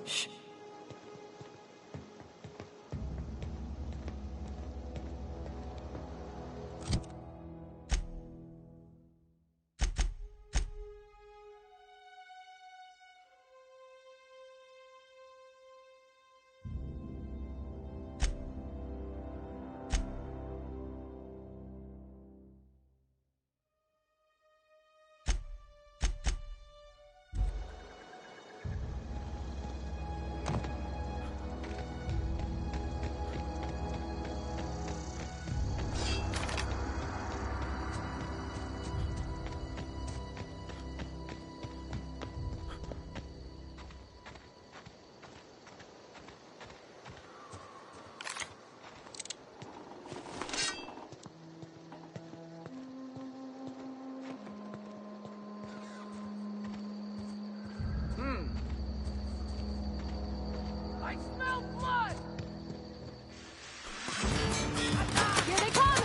Shh. I smell blood! Here they come!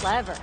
Clever.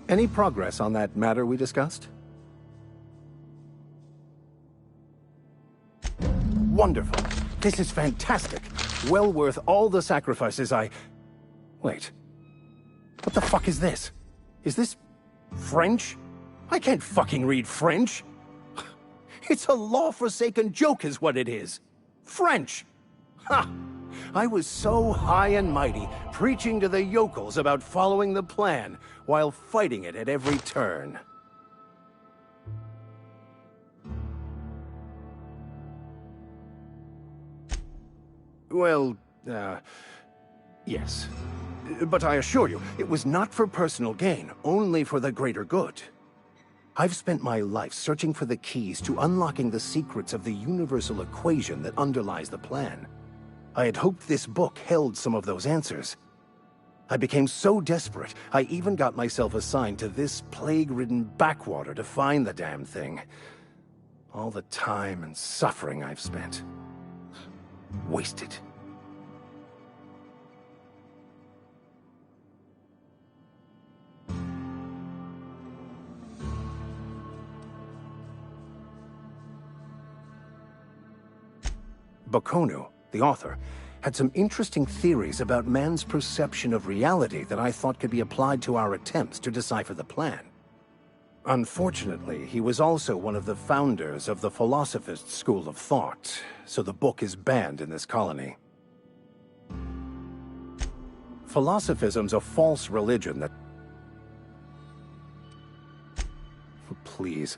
Any progress on that matter we discussed? Wonderful. This is fantastic. Well worth all the sacrifices I... Wait. What the fuck is this? Is this... French? I can't fucking read French. It's a law-forsaken joke is what it is. French! Ha! I was so high and mighty, preaching to the yokels about following the plan, while fighting it at every turn. Well, yes. But I assure you, it was not for personal gain, only for the greater good. I've spent my life searching for the keys to unlocking the secrets of the universal equation that underlies the plan. I had hoped this book held some of those answers. I became so desperate, I even got myself assigned to this plague-ridden backwater to find the damn thing. All the time and suffering I've spent. Wasted. Bakonu, the author, had some interesting theories about man's perception of reality that I thought could be applied to our attempts to decipher the plan. Unfortunately, he was also one of the founders of the Philosophist school of thought, so the book is banned in this colony. Philosophism's a false religion that... Please.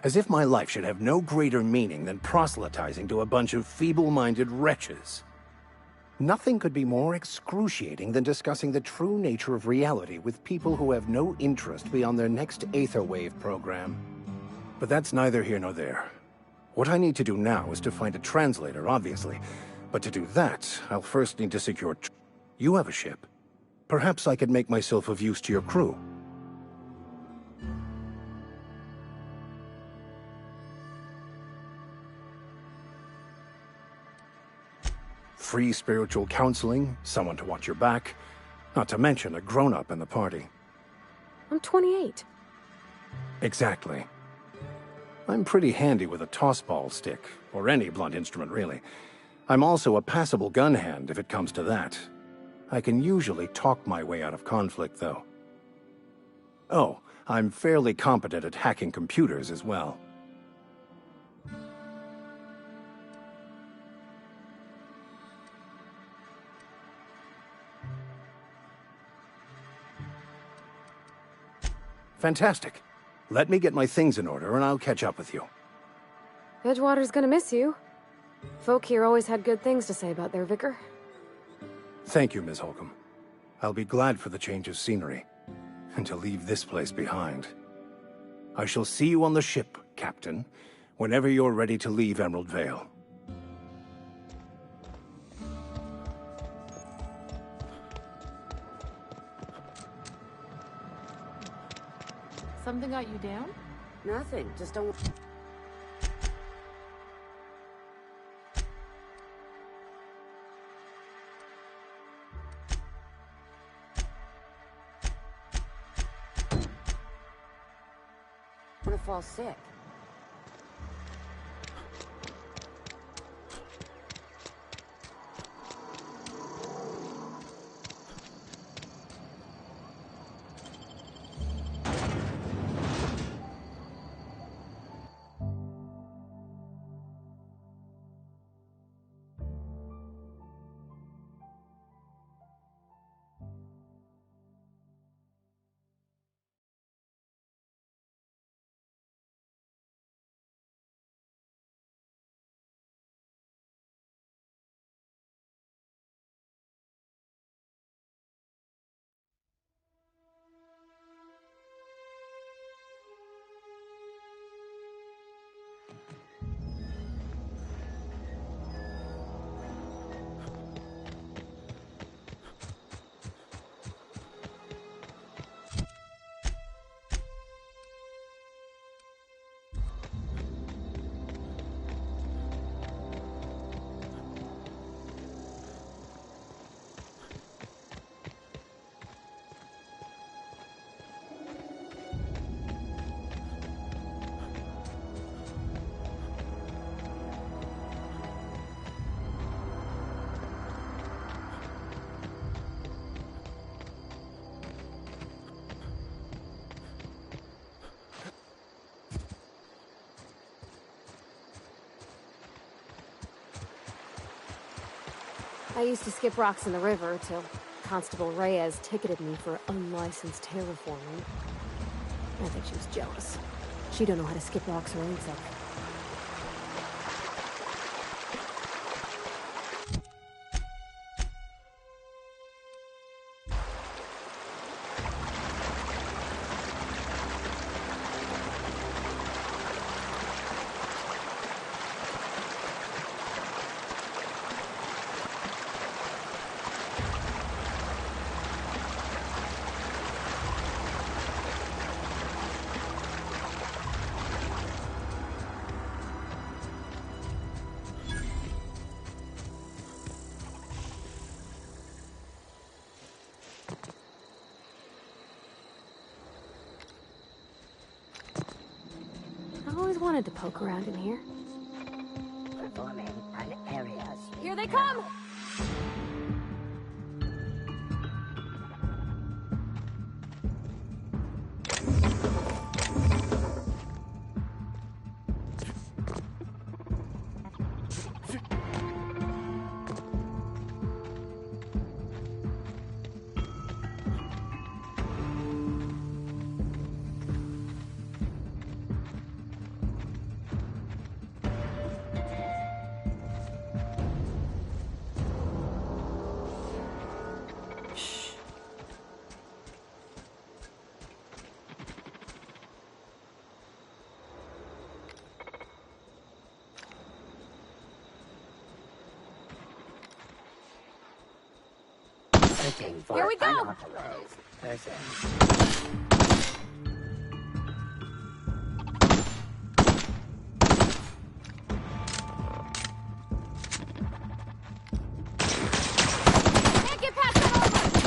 As if my life should have no greater meaning than proselytizing to a bunch of feeble-minded wretches. Nothing could be more excruciating than discussing the true nature of reality with people who have no interest beyond their next Aetherwave program. But that's neither here nor there. What I need to do now is to find a translator, obviously. But to do that, I'll first need to secure... You have a ship. Perhaps I could make myself of use to your crew. Free spiritual counseling, someone to watch your back, not to mention a grown-up in the party. I'm 28. Exactly. I'm pretty handy with a tossball stick, or any blunt instrument really. I'm also a passable gun hand if it comes to that. I can usually talk my way out of conflict, though. Oh, I'm fairly competent at hacking computers as well. Fantastic. Let me get my things in order and I'll catch up with you. Edgewater's gonna miss you. Folk here always had good things to say about their vicar. Thank you, Ms. Holcomb. I'll be glad for the change of scenery, and to leave this place behind. I shall see you on the ship, Captain, whenever you're ready to leave Emerald Vale. Something got you down? Nothing, just don't... I'm gonna fall sick. I used to skip rocks in the river till Constable Reyes ticketed me for unlicensed terraforming. I think she was jealous. She don't know how to skip rocks her own self. I always wanted to poke around in here. Performing an area's. Here they come! Searching for Here we go. unauthorized persons. Can't get past that over!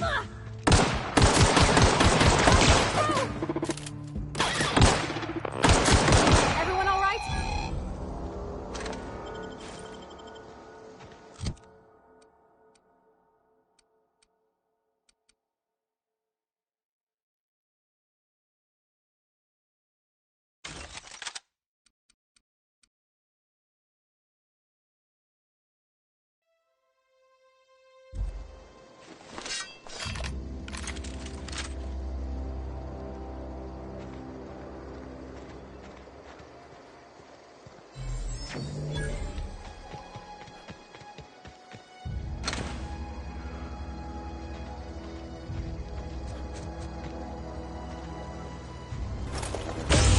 Everyone all right?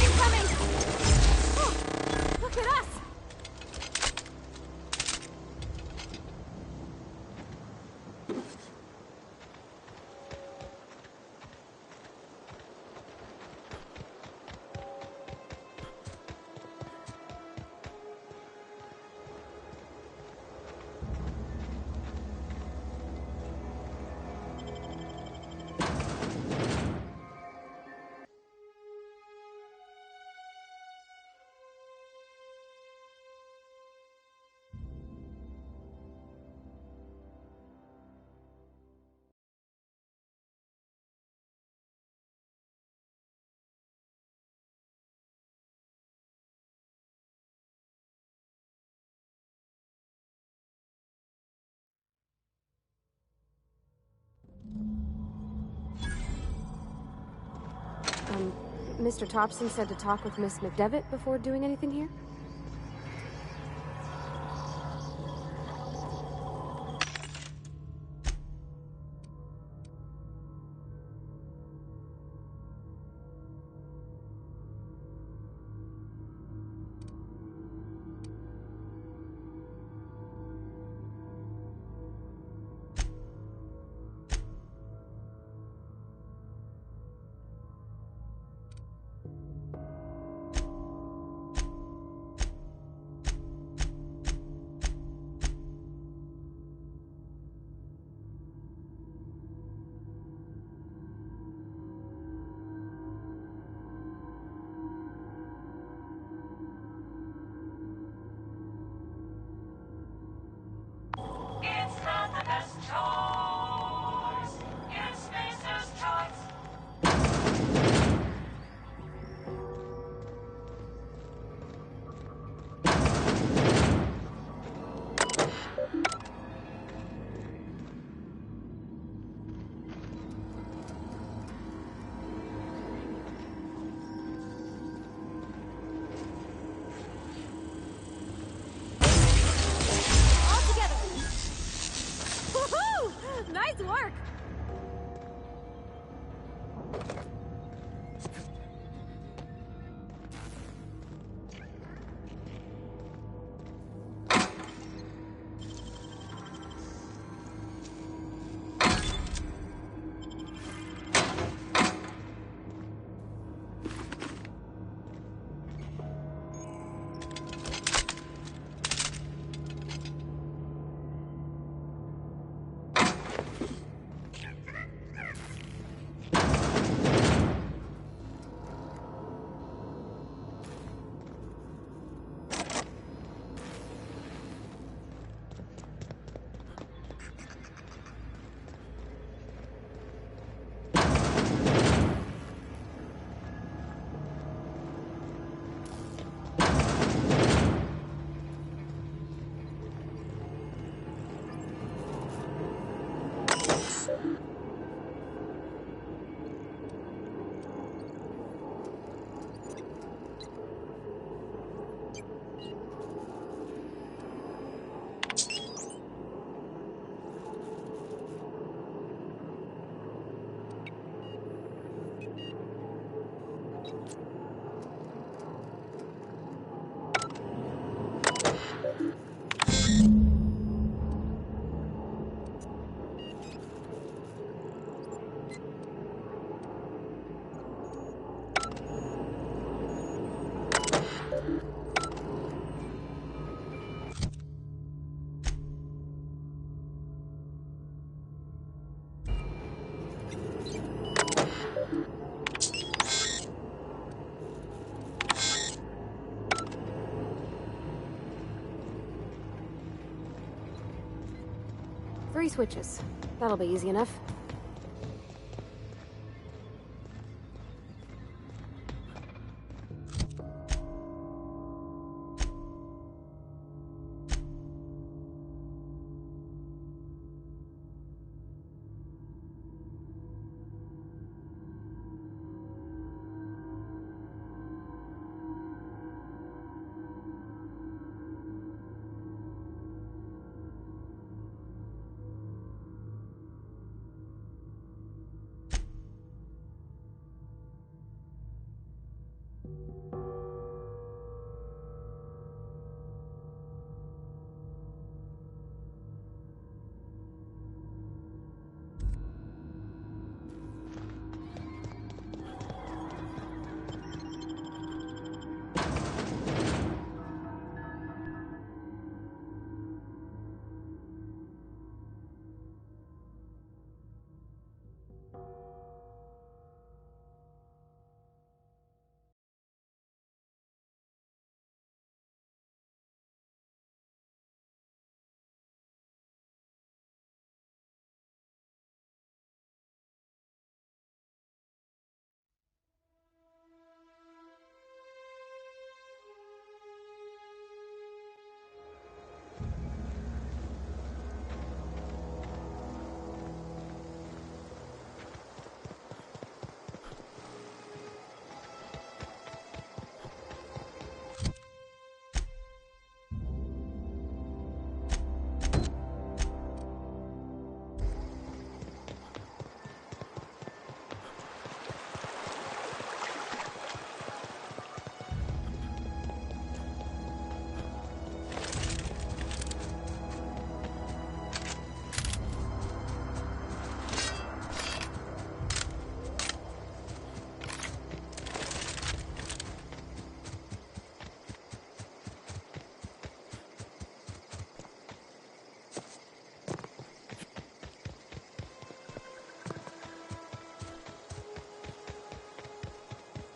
Incoming! Oh, look at us! Mr. Thompson said to talk with Miss McDevitt before doing anything here? It's not the best choice. It's Macer's choice. All together! Woohoo! Nice work! switches. That'll be easy enough.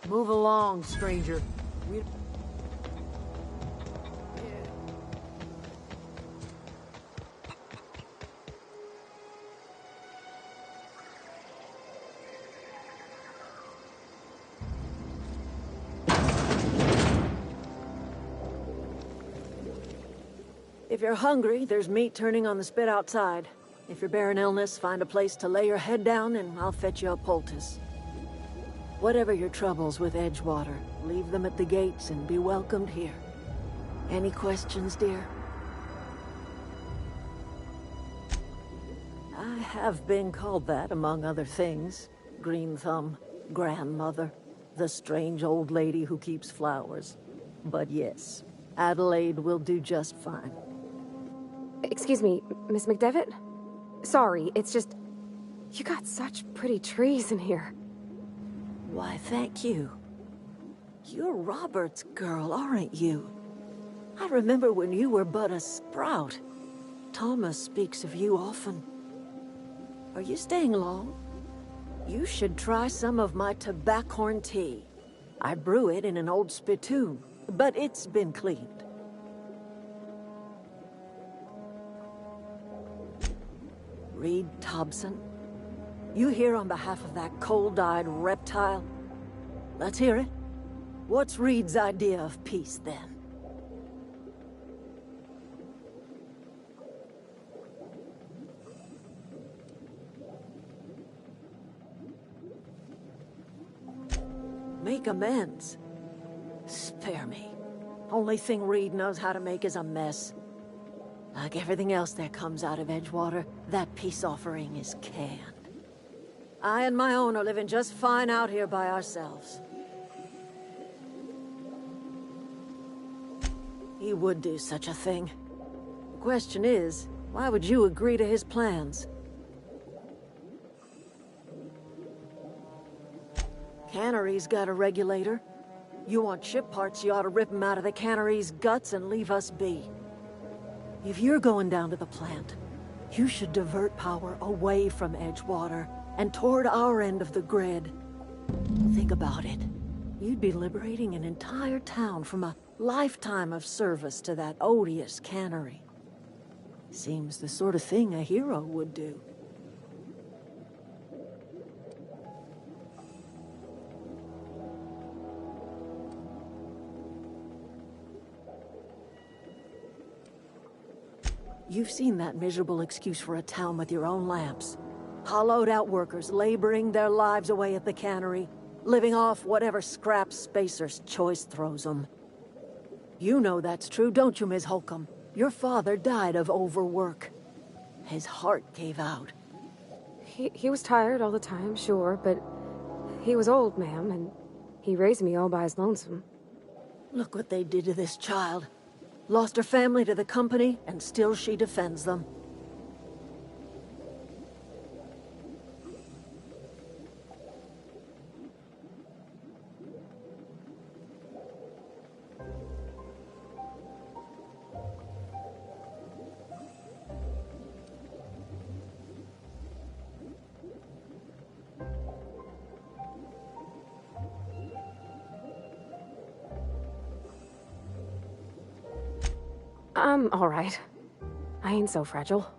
Move along, stranger. We... If you're hungry, there's meat turning on the spit outside. If you're bearing illness, find a place to lay your head down and I'll fetch you a poultice. Whatever your troubles with Edgewater, leave them at the gates and be welcomed here. Any questions, dear? I have been called that, among other things. Green Thumb, grandmother, the strange old lady who keeps flowers. But yes, Adelaide will do just fine. Excuse me, Miss McDevitt? Sorry, it's just... You got such pretty trees in here. Why, thank you. You're Robert's girl, aren't you? I remember when you were but a sprout. Thomas speaks of you often. Are you staying long? You should try some of my tobaccorn tea. I brew it in an old spittoon, but it's been cleaned. Reed Thompson? You here on behalf of that cold-eyed reptile? Let's hear it. What's Reed's idea of peace, then? Make amends? Spare me. Only thing Reed knows how to make is a mess. Like everything else that comes out of Edgewater, that peace offering is canned. I and my own are living just fine out here by ourselves. He would do such a thing. The question is, why would you agree to his plans? Cannery's got a regulator. You want ship parts, you ought to rip them out of the cannery's guts and leave us be. If you're going down to the plant, you should divert power away from Edgewater and toward our end of the grid. Think about it. You'd be liberating an entire town from a lifetime of service to that odious cannery. Seems the sort of thing a hero would do. You've seen that miserable excuse for a town with your own lamps. Hollowed out workers laboring their lives away at the cannery, living off whatever scraps Spacer's Choice throws them. You know that's true, don't you, Ms. Holcomb? Your father died of overwork. His heart gave out. He was tired all the time, sure, but he was old, ma'am, and he raised me all by his lonesome. Look what they did to this child. Lost her family to the company, and still she defends them. I'm all right. I ain't so fragile.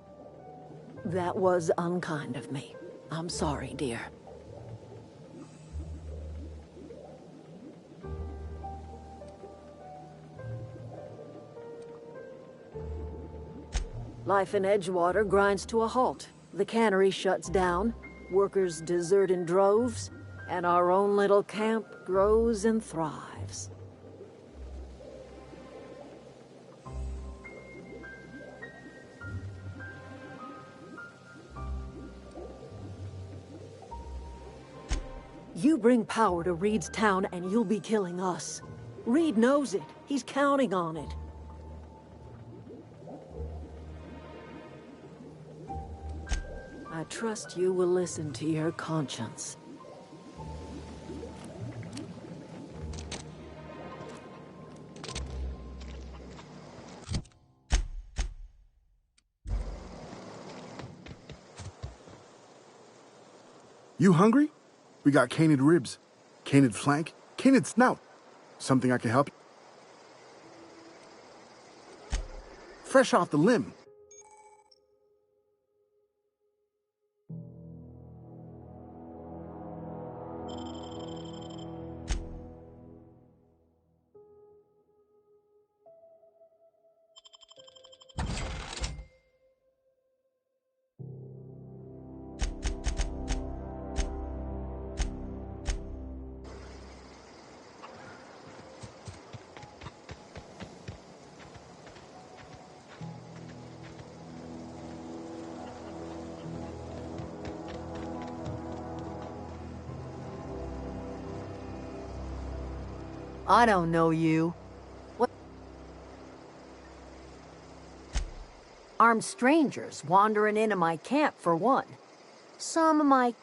That was unkind of me. I'm sorry, dear. Life in Edgewater grinds to a halt. The cannery shuts down, workers desert in droves, and our own little camp grows and thrives. You bring power to Reed's town and you'll be killing us. Reed knows it. He's counting on it. I trust you will listen to your conscience. You hungry? We got canid ribs, canid flank, canid snout. Something I can help you? Fresh off the limb. I don't know you. What? Armed strangers wandering into my camp, for one. Some of my...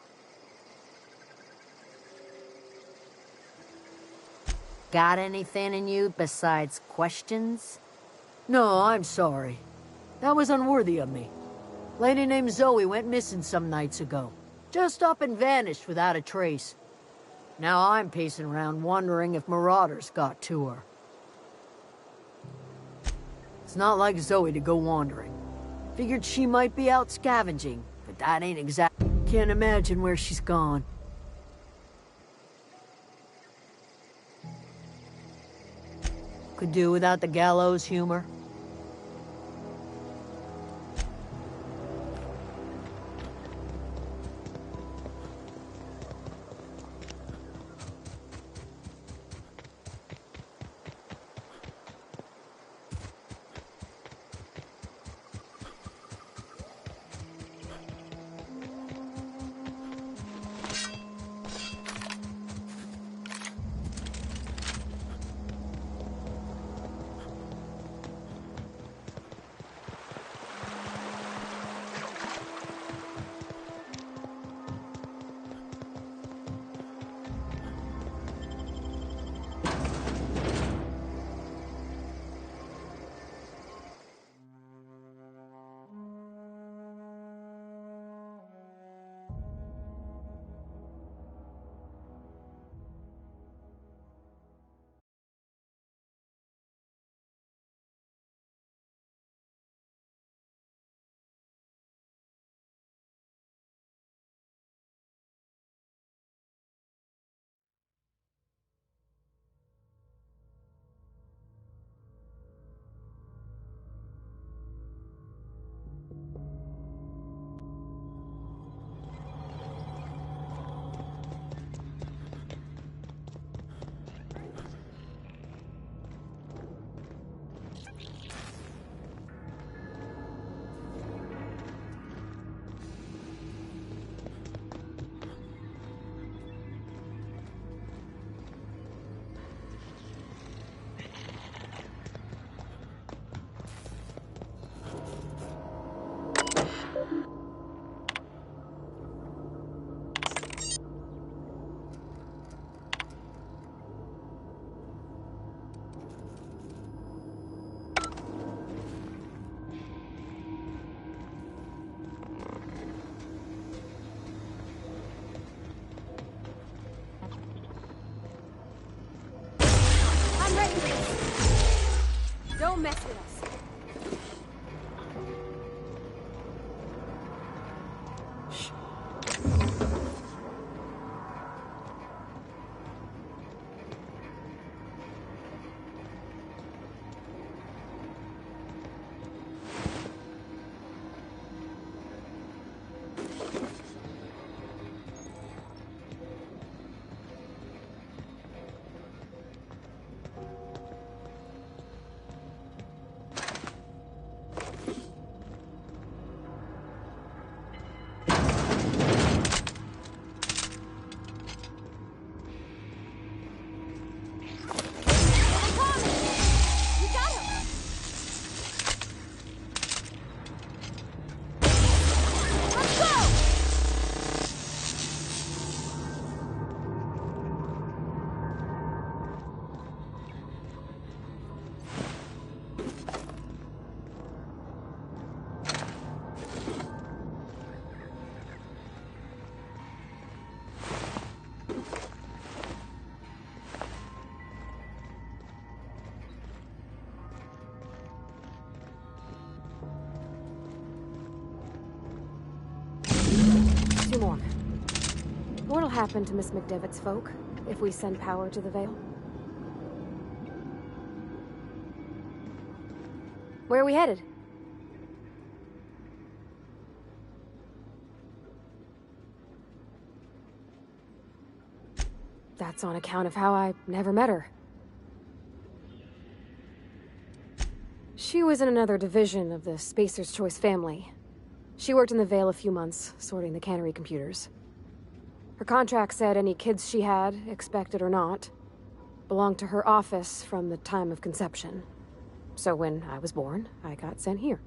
Got anything in you besides questions? No, I'm sorry. That was unworthy of me. Lady named Zoe went missing some nights ago. Just up and vanished without a trace. Now I'm pacing around wondering if marauders got to her. It's not like Zoe to go wandering. Figured she might be out scavenging, but that ain't exact. Can't imagine where she's gone. Could do without the gallows humor. two more. What'll happen to Miss McDevitt's folk if we send power to the Vale? Where are we headed? That's on account of how I never met her. She was in another division of the Spacer's Choice family. She worked in the Vale a few months, sorting the cannery computers. Her contract said any kids she had, expected or not, belonged to her office from the time of conception. So when I was born, I got sent here.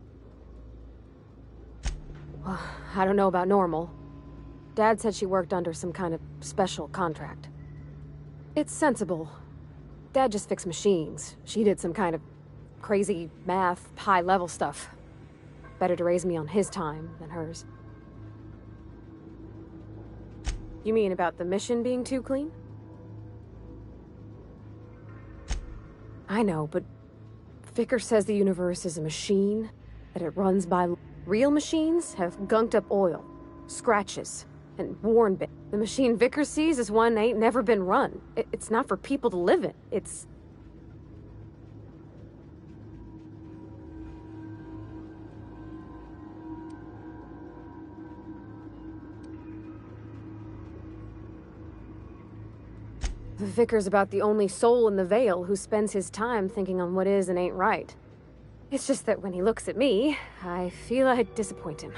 Well, I don't know about normal. Dad said she worked under some kind of special contract. It's sensible. Dad just fixed machines. She did some kind of crazy math, high-level stuff. Better to raise me on his time than hers. You mean about the mission being too clean? I know, but Vickers says the universe is a machine, that it runs by... Real machines have gunked up oil, scratches, and worn bits. The machine Vickers sees is one that ain't never been run. It's not for people to live in. It's... Vickers about the only soul in the Vale who spends his time thinking on what is and ain't right. It's just that when he looks at me, I feel I'd disappoint him.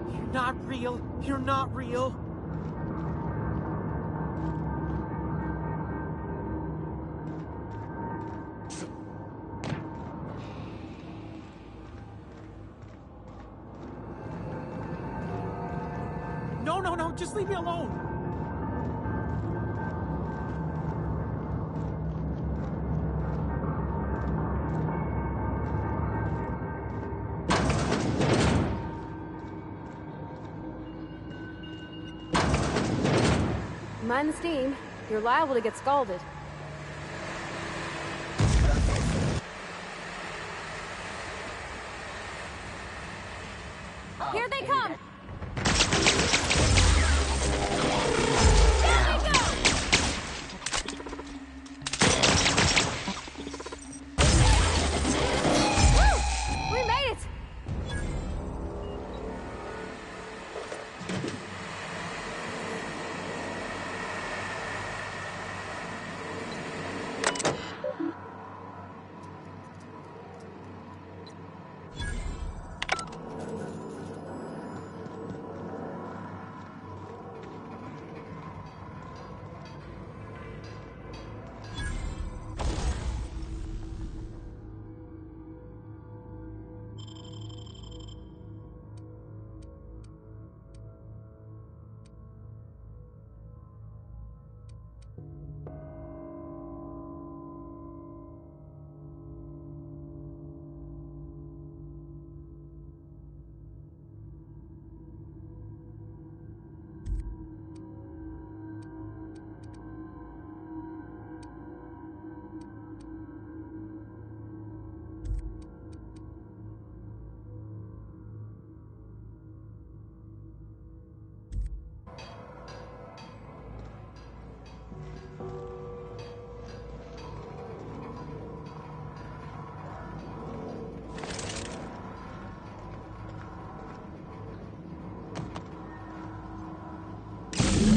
You're not real. You're not real. No, just leave me alone. Mind the steam. You're liable to get scalded. Here they come!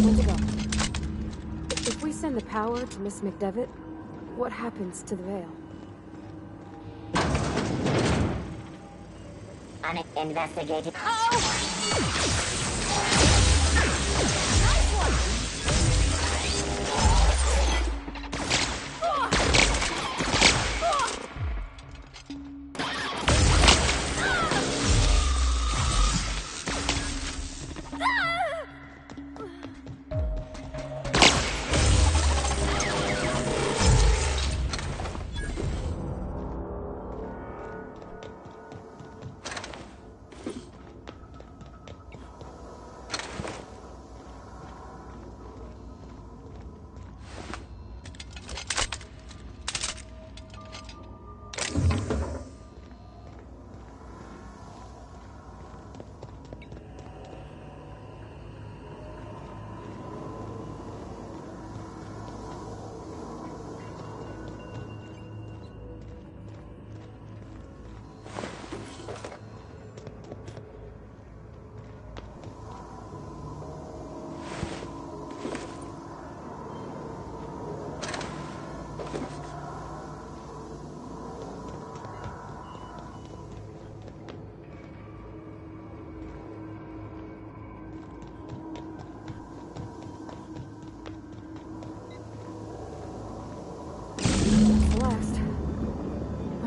Where'd it go? If we send the power to Miss McDevitt, what happens to the Vale? Uninvestigated.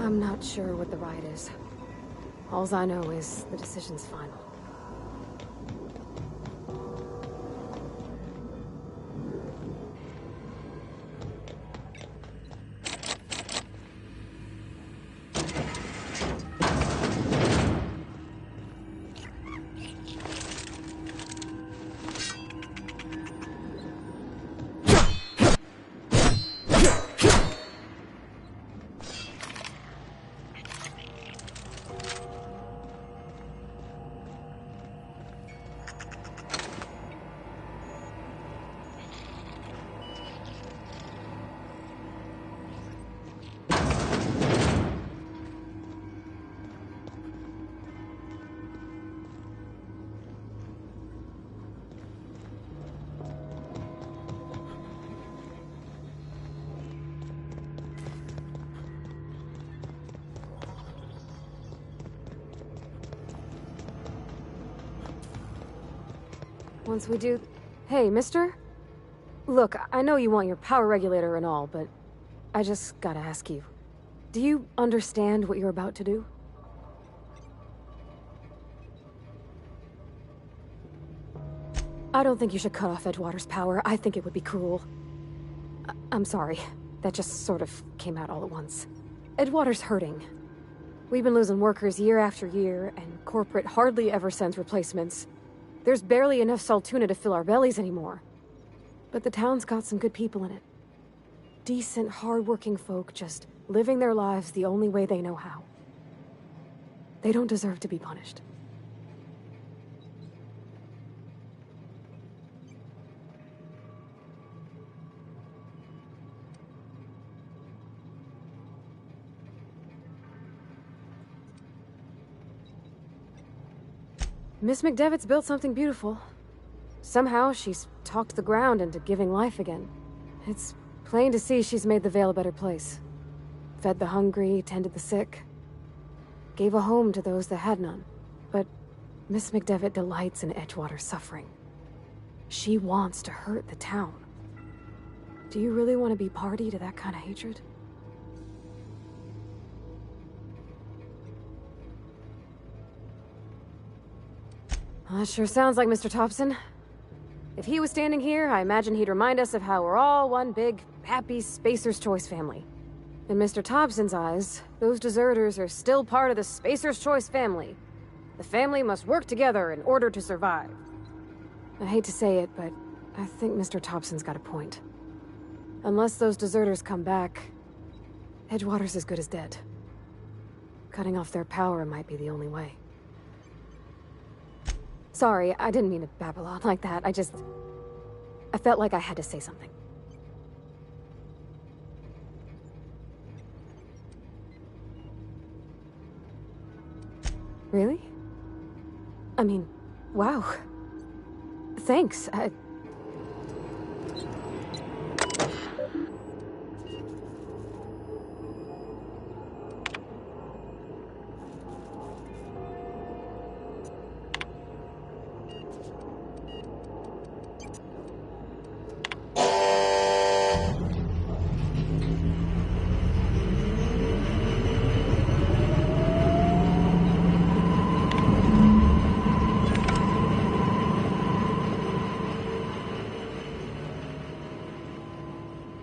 I'm not sure what the right is. Alls I know is the decision's final. Once we do... Hey, mister? Look, I know you want your power regulator and all, but I just gotta ask you. Do you understand what you're about to do? I don't think you should cut off Edgewater's power. I think it would be cruel. I'm sorry. That just sort of came out all at once. Edgewater's hurting. We've been losing workers year after year, and corporate hardly ever sends replacements. There's barely enough Saltuna to fill our bellies anymore. But the town's got some good people in it. Decent, hard-working folk just living their lives the only way they know how. They don't deserve to be punished. Miss McDevitt's built something beautiful. Somehow, she's talked the ground into giving life again. It's plain to see she's made the Vale a better place. Fed the hungry, tended the sick. Gave a home to those that had none. But Miss McDevitt delights in Edgewater's suffering. She wants to hurt the town. Do you really want to be party to that kind of hatred? Well, that sure sounds like Mr. Thompson. If he was standing here, I imagine he'd remind us of how we're all one big, happy Spacer's Choice family. In Mr. Thompson's eyes, those deserters are still part of the Spacer's Choice family. The family must work together in order to survive. I hate to say it, but I think Mr. Thompson's got a point. Unless those deserters come back, Edgewater's as good as dead. Cutting off their power might be the only way. Sorry, I didn't mean to babble on like that. I felt like I had to say something. Really? I mean, wow. Thanks.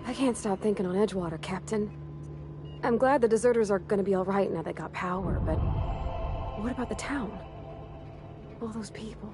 I can't stop thinking on Edgewater, Captain. I'm glad the deserters are gonna be all right now they got power, but what about the town? All those people.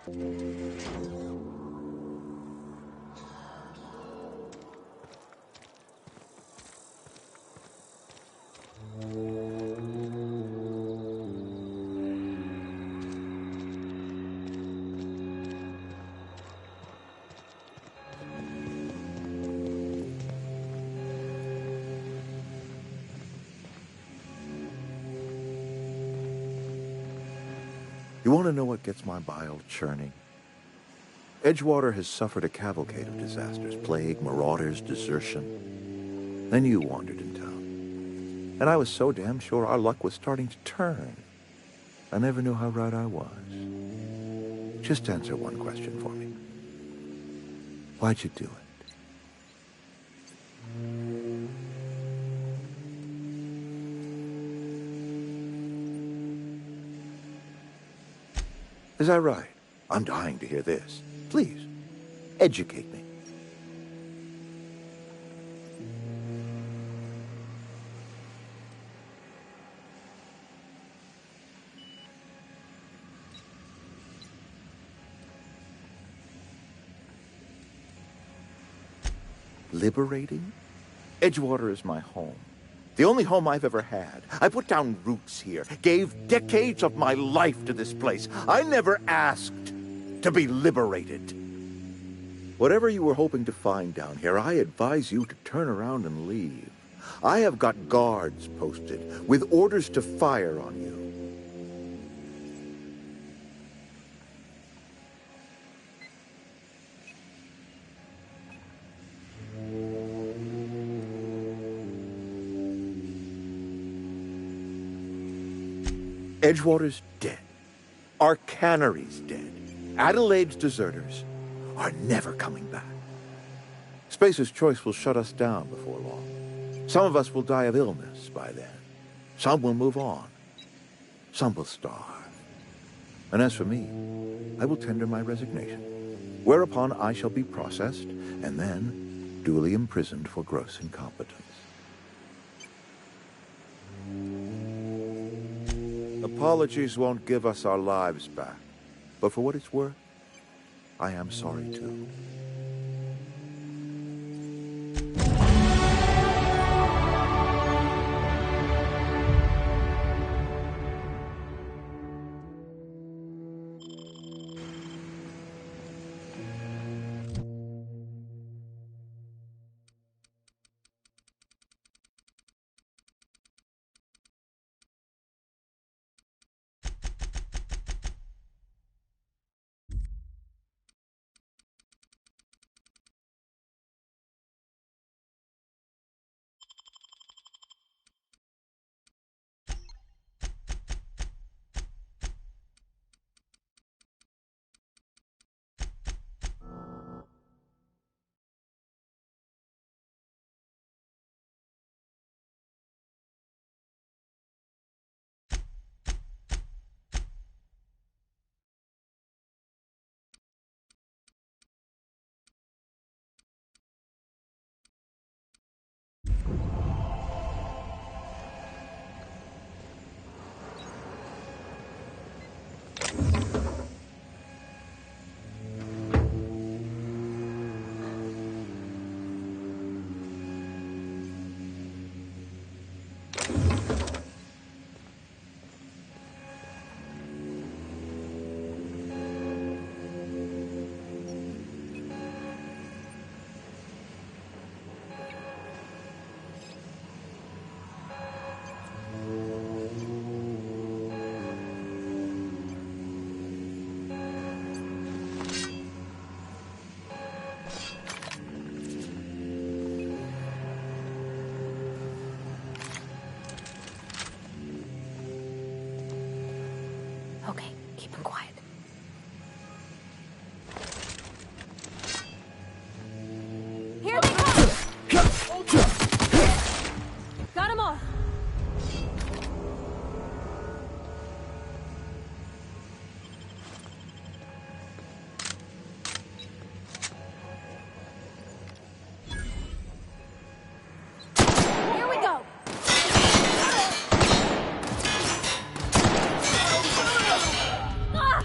You want to know what gets my bile churning? Edgewater has suffered a cavalcade of disasters, plague, marauders, desertion. Then you wandered in town. And I was so damn sure our luck was starting to turn. I never knew how right I was. Just answer one question for me. Why'd you do it? Is that right? I'm dying to hear this. Please, educate me. Liberating? Edgewater is my home. The only home I've ever had. I put down roots here, gave decades of my life to this place. I never asked to be liberated. Whatever you were hoping to find down here, I advise you to turn around and leave. I have got guards posted with orders to fire on you. Edgewater's dead. Our cannery's dead. Adelaide's deserters are never coming back. Spacer's Choice will shut us down before long. Some of us will die of illness by then. Some will move on. Some will starve. And as for me, I will tender my resignation, whereupon I shall be processed and then duly imprisoned for gross incompetence. Apologies won't give us our lives back, but for what it's worth, I am sorry too. Okay, keep him quiet. Here they come! Got him all! Here we go! Ah!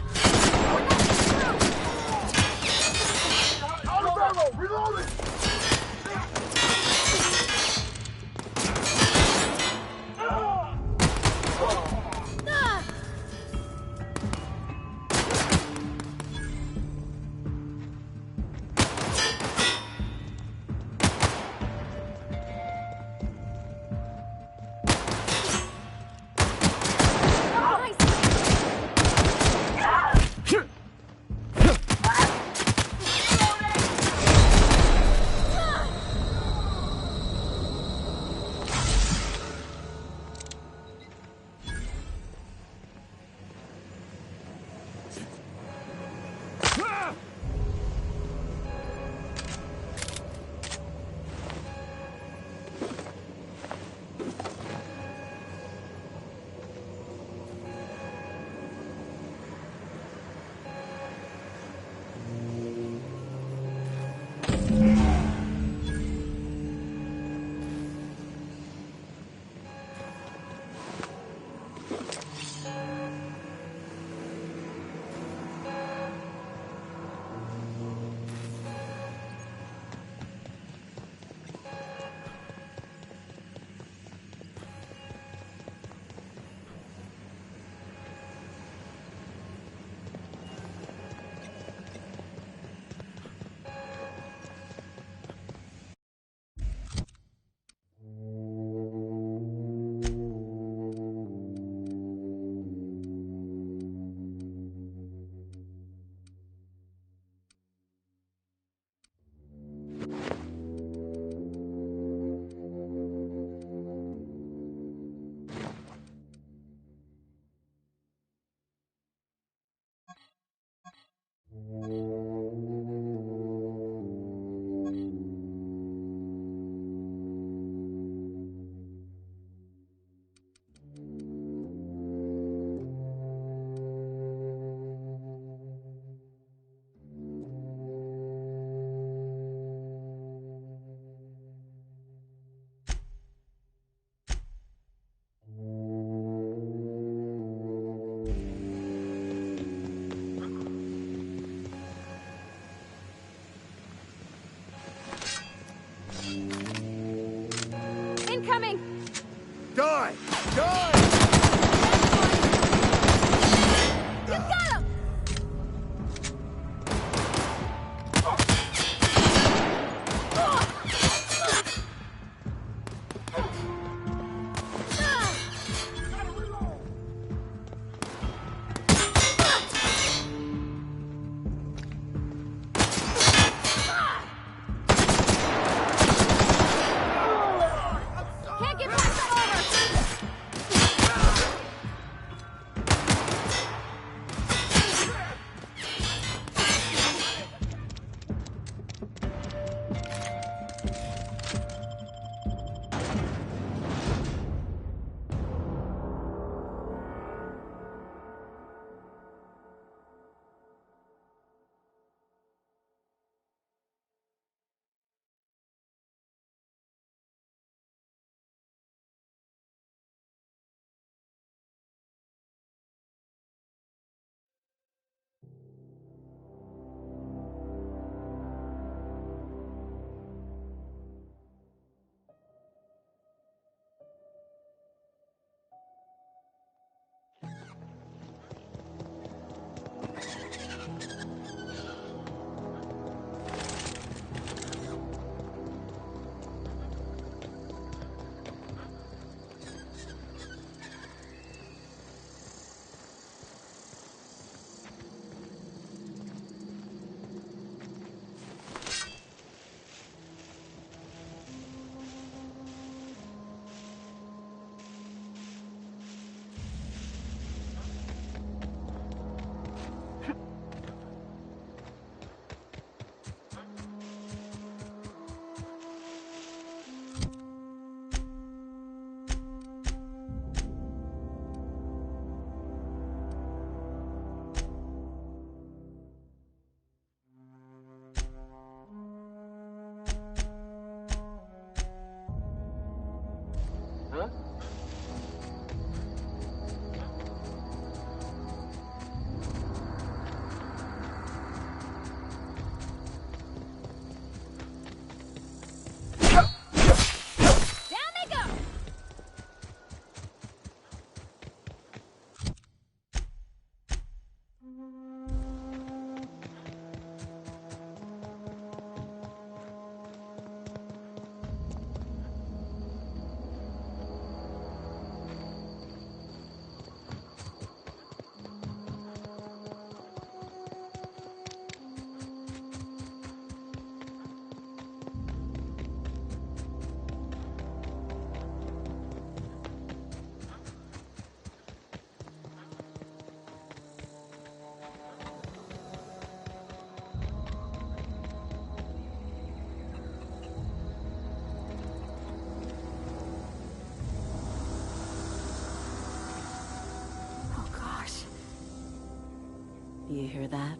Do you hear that?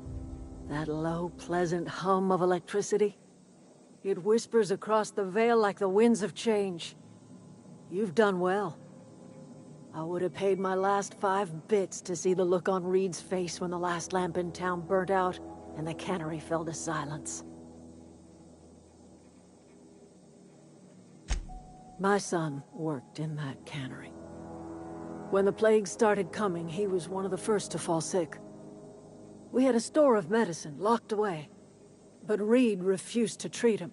That low, pleasant hum of electricity? It whispers across the Vale like the winds of change. You've done well. I would have paid my last 5 bits to see the look on Reed's face when the last lamp in town burnt out and the cannery fell to silence. My son worked in that cannery. When the plague started coming, he was one of the first to fall sick. We had a store of medicine locked away, but Reed refused to treat him.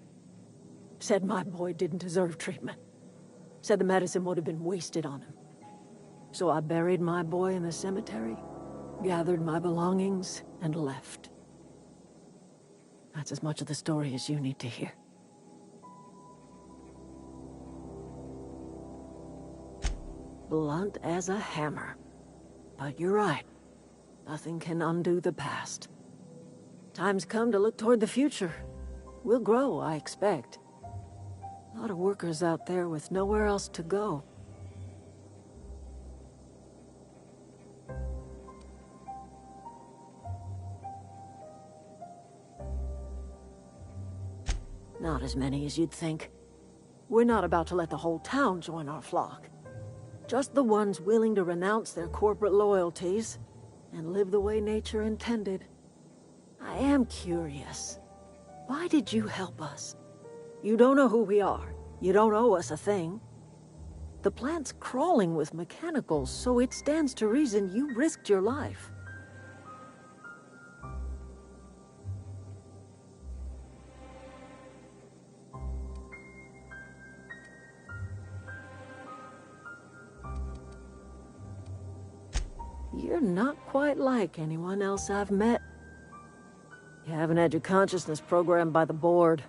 Said my boy didn't deserve treatment. Said the medicine would have been wasted on him. So I buried my boy in the cemetery, gathered my belongings, and left. That's as much of the story as you need to hear. Blunt as a hammer. But you're right. Nothing can undo the past. Time's come to look toward the future. We'll grow, I expect. A lot of workers out there with nowhere else to go. Not as many as you'd think. We're not about to let the whole town join our flock. Just the ones willing to renounce their corporate loyalties and live the way nature intended. I am curious. Why did you help us? You don't know who we are. You don't owe us a thing. The plant's crawling with mechanicals, so it stands to reason you risked your life. You're not quite like anyone else I've met. You haven't had your consciousness programmed by the board.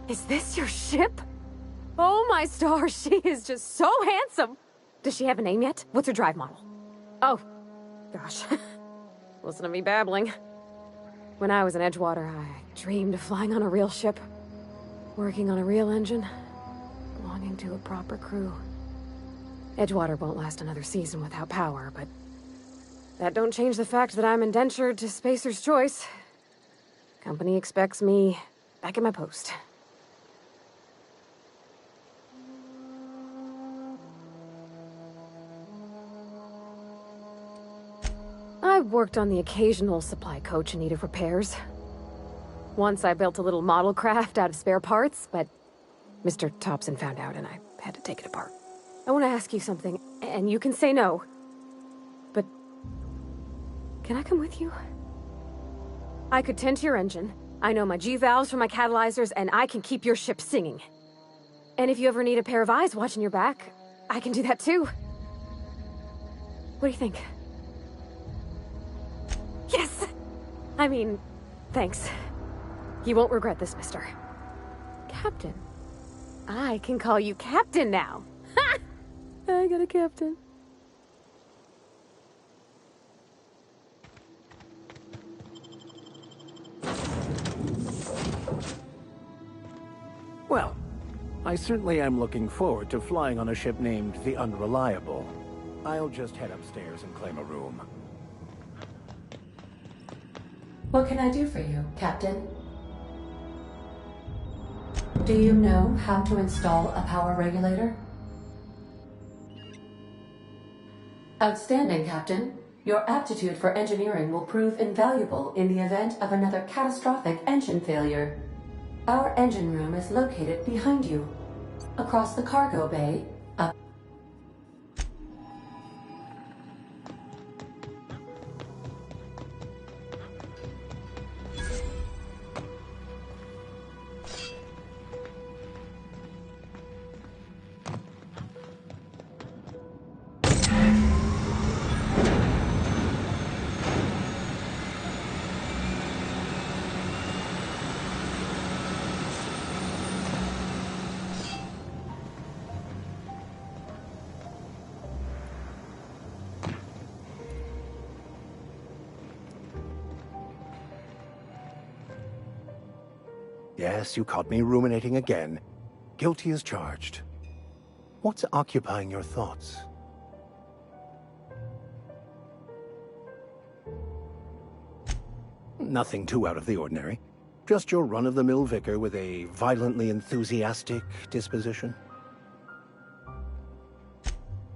Is this your ship? Oh my stars, she is just so handsome! Does she have a name yet? What's her drive model? Oh, gosh. Listen to me babbling. When I was in Edgewater, I dreamed of flying on a real ship, working on a real engine, belonging to a proper crew. Edgewater won't last another season without power, but that don't change the fact that I'm indentured to Spacer's Choice. Company expects me back at my post. I've worked on the occasional supply coach in need of repairs. Once I built a little model craft out of spare parts, but Mr. Thompson found out and I had to take it apart. I want to ask you something, and you can say no. But can I come with you? I could tend to your engine. I know my G-valves for my catalyzers, and I can keep your ship singing. And if you ever need a pair of eyes watching your back, I can do that too. What do you think? Yes! I mean, thanks. You won't regret this, mister. Captain. I can call you Captain now. Ha! I got a captain. Well, I certainly am looking forward to flying on a ship named the Unreliable. I'll just head upstairs and claim a room. What can I do for you, Captain? Do you know how to install a power regulator? Outstanding, Captain. Your aptitude for engineering will prove invaluable in the event of another catastrophic engine failure. Our engine room is located behind you, across the cargo bay, up. Yes, you caught me ruminating again. Guilty as charged. What's occupying your thoughts? Nothing too out of the ordinary. Just your run-of-the-mill vicar with a violently enthusiastic disposition.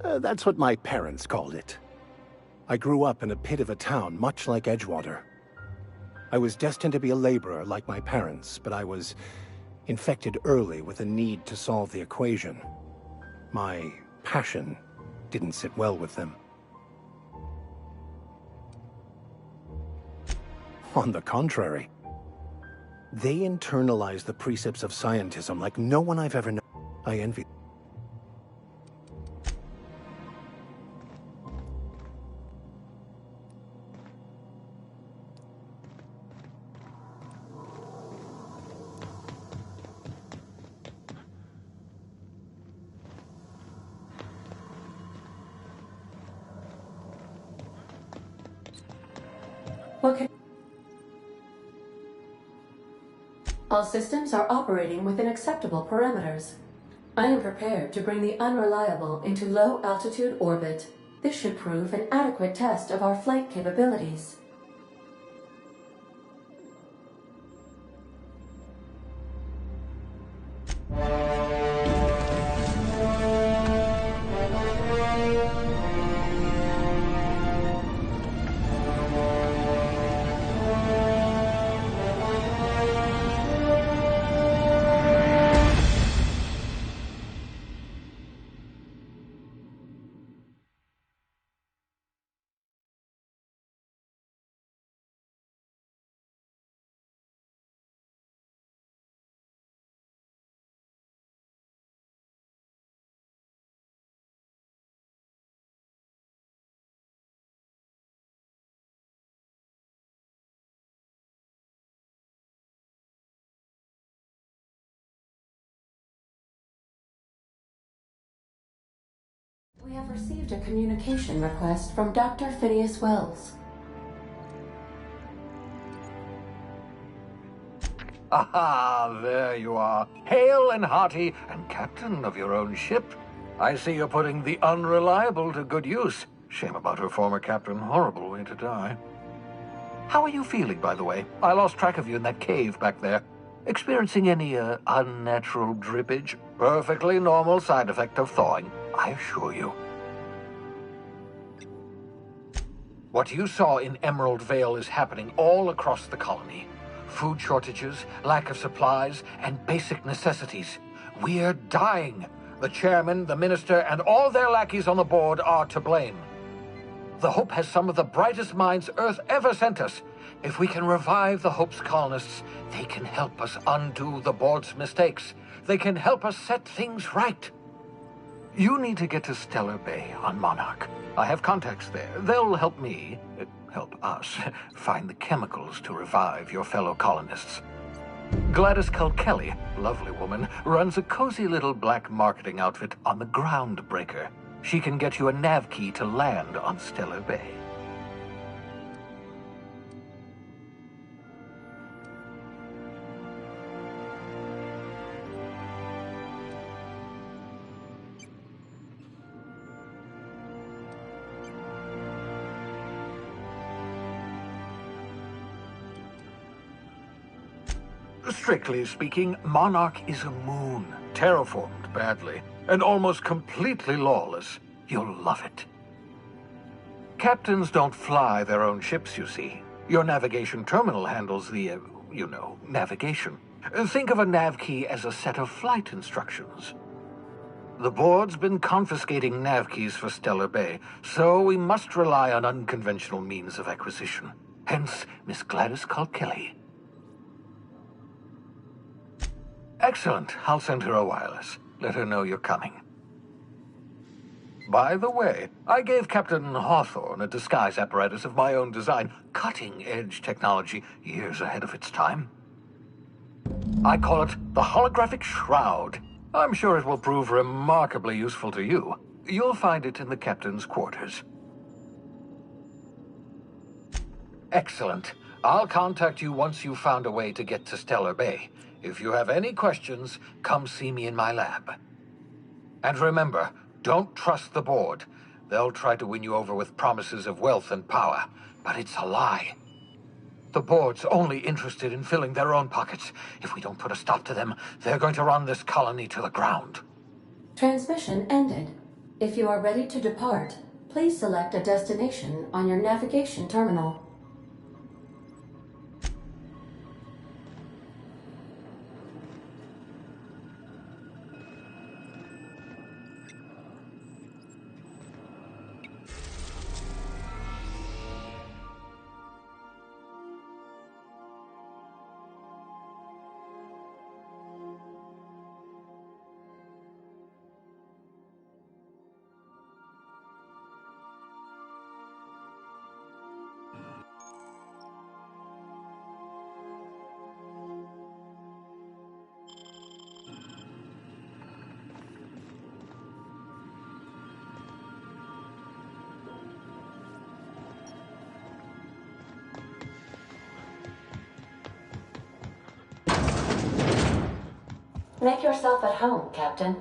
That's what my parents called it. I grew up in a pit of a town, much like Edgewater. I was destined to be a laborer like my parents, but I was infected early with a need to solve the equation. My passion didn't sit well with them. On the contrary, they internalized the precepts of scientism like no one I've ever known. I envy them. Okay. All systems are operating within acceptable parameters. I am prepared to bring the Unreliable into low-altitude orbit. This should prove an adequate test of our flight capabilities. We have received a communication request from Dr. Phineas Wells. Aha, there you are. Hale and hearty, and captain of your own ship. I see you're putting the Unreliable to good use. Shame about her former captain. Horrible way to die. How are you feeling, by the way? I lost track of you in that cave back there. Experiencing any, unnatural drippage? Perfectly normal side effect of thawing, I assure you. What you saw in Emerald Vale is happening all across the colony. Food shortages, lack of supplies, and basic necessities. We're dying. The chairman, the minister, and all their lackeys on the board are to blame. The Hope has some of the brightest minds Earth ever sent us. If we can revive the Hope's colonists, they can help us undo the board's mistakes. They can help us set things right. You need to get to Stellar Bay on Monarch. I have contacts there. They'll help me, help us, find the chemicals to revive your fellow colonists. Gladys Culkelly, lovely woman, runs a cozy little black marketing outfit on the Groundbreaker. She can get you a nav key to land on Stellar Bay. Strictly speaking, Monarch is a moon, terraformed badly, and almost completely lawless. You'll love it. Captains don't fly their own ships, you see. Your navigation terminal handles the, navigation. Think of a nav key as a set of flight instructions. The board's been confiscating nav keys for Stellar Bay, so we must rely on unconventional means of acquisition. Hence, Miss Gladys Culkelly. Excellent. I'll send her a wireless. Let her know you're coming. By the way, I gave Captain Hawthorne a disguise apparatus of my own design, cutting-edge technology, years ahead of its time. I call it the Holographic Shroud. I'm sure it will prove remarkably useful to you. You'll find it in the captain's quarters. Excellent. I'll contact you once you've found a way to get to Stellar Bay. If you have any questions, come see me in my lab. And remember, don't trust the board. They'll try to win you over with promises of wealth and power, but it's a lie. The board's only interested in filling their own pockets. If we don't put a stop to them, they're going to run this colony to the ground. Transmission ended. If you are ready to depart, please select a destination on your navigation terminal. Make yourself at home, Captain.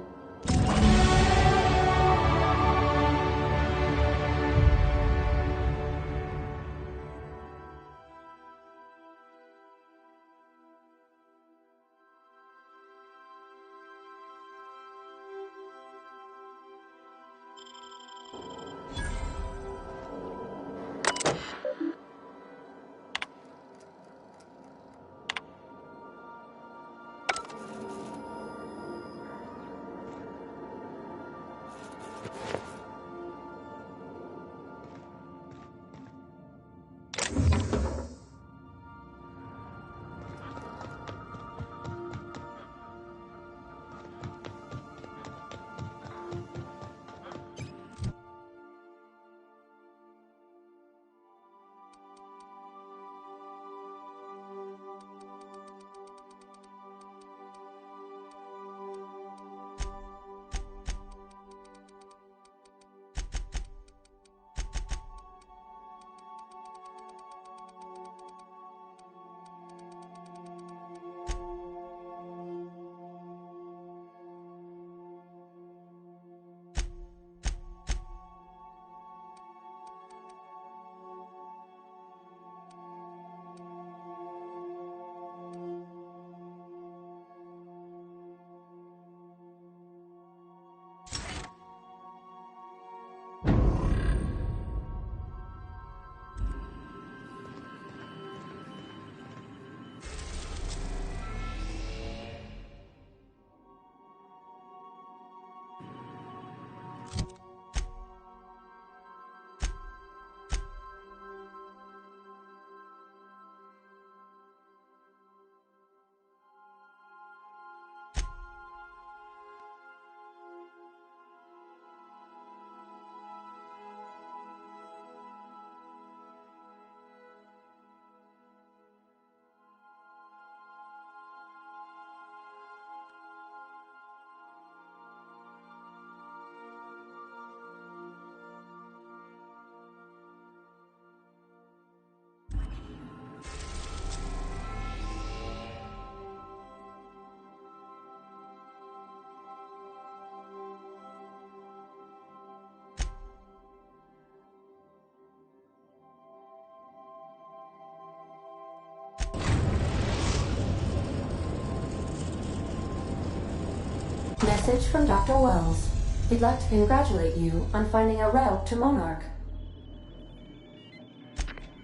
Message from Dr. Wells. He'd like to congratulate you on finding a route to Monarch.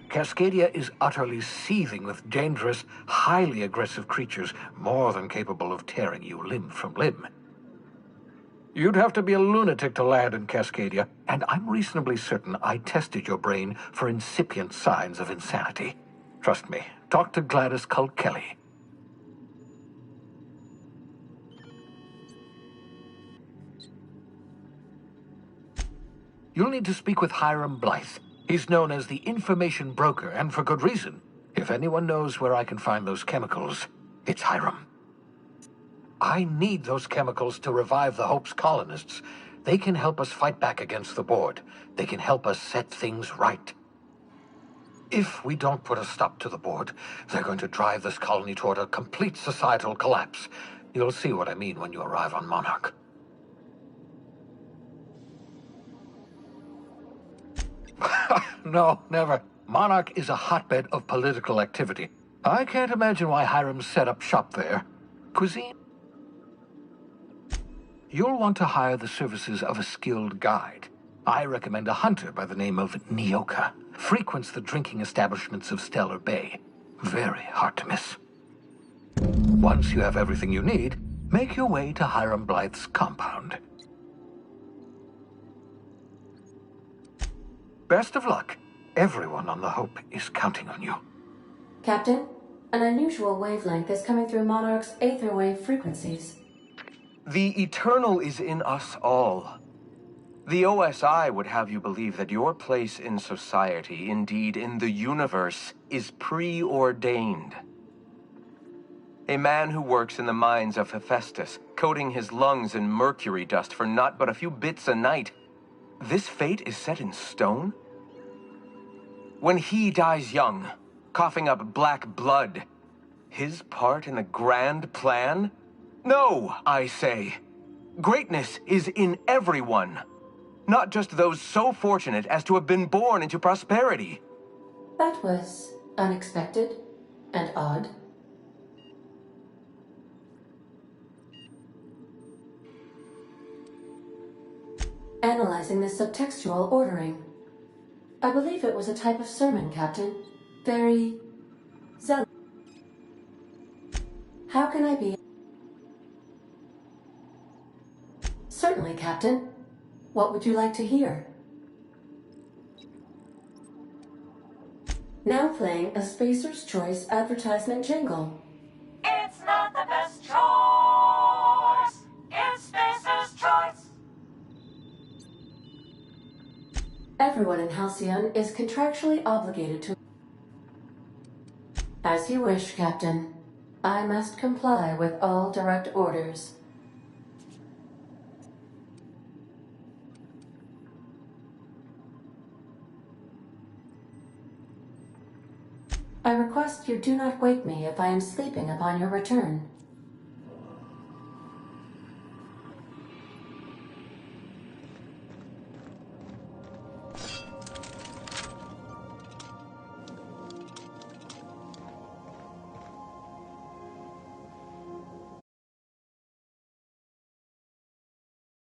Cascadia is utterly seething with dangerous, highly aggressive creatures more than capable of tearing you limb from limb. You'd have to be a lunatic to land in Cascadia, and I'm reasonably certain I tested your brain for incipient signs of insanity. Trust me, talk to Gladys Culkelly. You'll need to speak with Hiram Blythe. He's known as the information broker, and for good reason. If anyone knows where I can find those chemicals, it's Hiram. I need those chemicals to revive the Hope's colonists. They can help us fight back against the Board. They can help us set things right. If we don't put a stop to the Board, they're going to drive this colony toward a complete societal collapse. You'll see what I mean when you arrive on Monarch. No, never. Monarch is a hotbed of political activity. I can't imagine why Hiram set up shop there. Cuisine? You'll want to hire the services of a skilled guide. I recommend a hunter by the name of Nyoka. Frequents the drinking establishments of Stellar Bay. Very hard to miss. Once you have everything you need, make your way to Hiram Blythe's compound. Best of luck. Everyone on the Hope is counting on you. Captain, an unusual wavelength is coming through Monarch's aether wave frequencies. The eternal is in us all. The OSI would have you believe that your place in society, indeed in the universe, is preordained. A man who works in the mines of Hephaestus, coating his lungs in mercury dust for not but a few bits a night. This fate is set in stone? When he dies young, coughing up black blood, his part in the grand plan? No, I say. Greatness is in everyone, not just those so fortunate as to have been born into prosperity. That was unexpected and odd. Analyzing the subtextual ordering. I believe it was a type of sermon, Captain. Very zealous. How can I be? Certainly, Captain. What would you like to hear? Now playing a Spacer's Choice advertisement jingle. It's not the best choice. It's Spacer's Choice. Everyone in Halcyon is contractually obligated to... As you wish, Captain. I must comply with all direct orders. I request you do not wake me if I am sleeping upon your return.